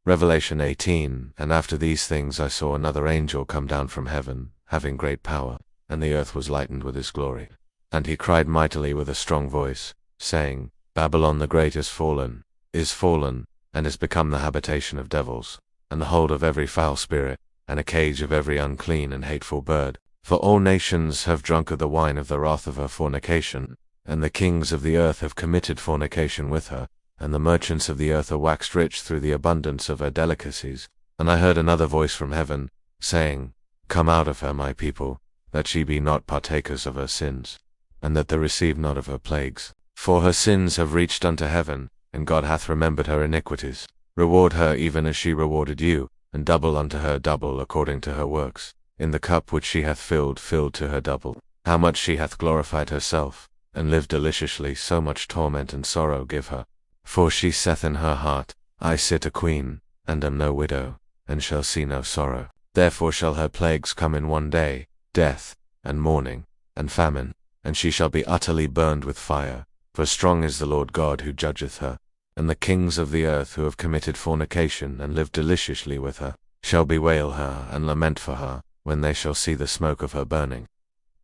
Revelation 18. And after these things I saw another angel come down from heaven, having great power, and the earth was lightened with his glory. And he cried mightily with a strong voice, saying, Babylon the great is fallen, and is become the habitation of devils, and the hold of every foul spirit, and a cage of every unclean and hateful bird. For all nations have drunk of the wine of the wrath of her fornication, and the kings of the earth have committed fornication with her, and the merchants of the earth are waxed rich through the abundance of her delicacies. And I heard another voice from heaven, saying, Come out of her, my people, that ye be not partakers of her sins, and that they receive not of her plagues. For her sins have reached unto heaven, and God hath remembered her iniquities. Reward her even as she rewarded you, and double unto her double according to her works. In the cup which she hath filled to her double. How much she hath glorified herself, and lived deliciously, so much torment and sorrow give her. For she saith in her heart, I sit a queen, and am no widow, and shall see no sorrow. Therefore shall her plagues come in one day, death, and mourning, and famine, and she shall be utterly burned with fire. For strong is the Lord God who judgeth her. And the kings of the earth who have committed fornication and lived deliciously with her, shall bewail her and lament for her, when they shall see the smoke of her burning,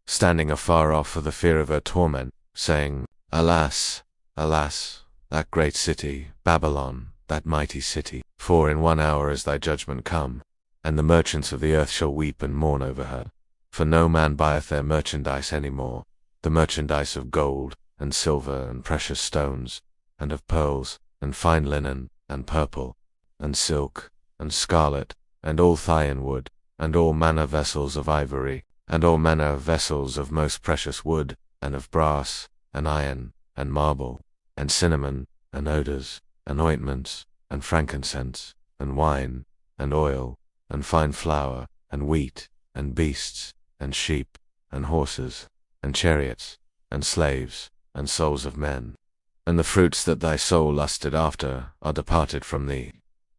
standing afar off for the fear of her torment, saying, Alas, alas, that great city, Babylon, that mighty city! For in 1 hour is thy judgment come, and the merchants of the earth shall weep and mourn over her. For no man buyeth their merchandise any more, the merchandise of gold, and silver, and precious stones, and of pearls, and fine linen, and purple, and silk, and scarlet, and all Thyan wood, and all manner vessels of ivory, and all manner of vessels of most precious wood, and of brass, and iron, and marble, and cinnamon, and odors, and ointments, and frankincense, and wine, and oil, and fine flour, and wheat, and beasts, and sheep, and horses, and chariots, and slaves, and souls of men. And the fruits that thy soul lusted after are departed from thee,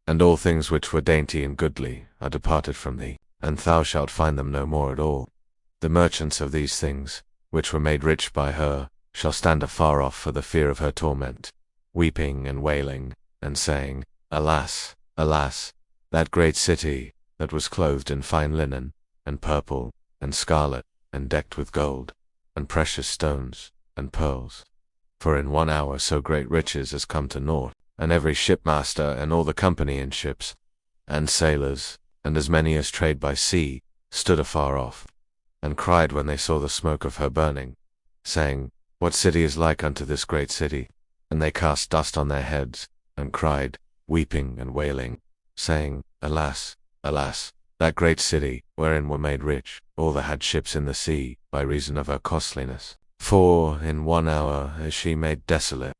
and all things which were dainty and goodly are departed from thee, and thou shalt find them no more at all. The merchants of these things, which were made rich by her, shall stand afar off for the fear of her torment, weeping and wailing, and saying, Alas, alas, that great city, that was clothed in fine linen, and purple, and scarlet, and decked with gold, and precious stones, and pearls. For in 1 hour so great riches is come to naught, and every shipmaster, and all the company in ships, and sailors, and as many as trade by sea, stood afar off, and cried when they saw the smoke of her burning, saying, What city is like unto this great city? And they cast dust on their heads, and cried, weeping and wailing, saying, Alas, alas, that great city, wherein were made rich all that had ships in the sea, by reason of her costliness. For in 1 hour is she made desolate.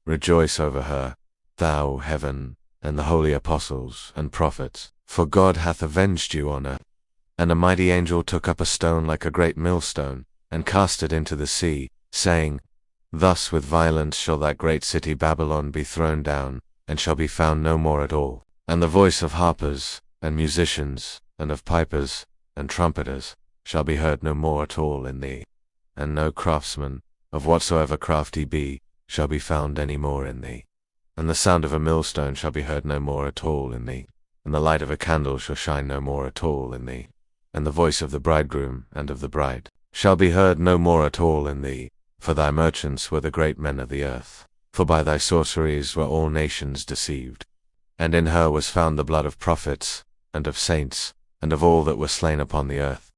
Rejoice over her, thou heaven, and the holy apostles and prophets, for God hath avenged you on her. And a mighty angel took up a stone like a great millstone, and cast it into the sea, saying, Thus with violence shall that great city Babylon be thrown down, and shall be found no more at all. And the voice of harpers, and musicians, and of pipers, and trumpeters, shall be heard no more at all in thee. And no craftsman, of whatsoever craft he be, shall be found any more in thee. And the sound of a millstone shall be heard no more at all in thee. And the light of a candle shall shine no more at all in thee. And the voice of the bridegroom and of the bride shall be heard no more at all in thee. For thy merchants were the great men of the earth. For by thy sorceries were all nations deceived. And in her was found the blood of prophets, and of saints, and of all that were slain upon the earth,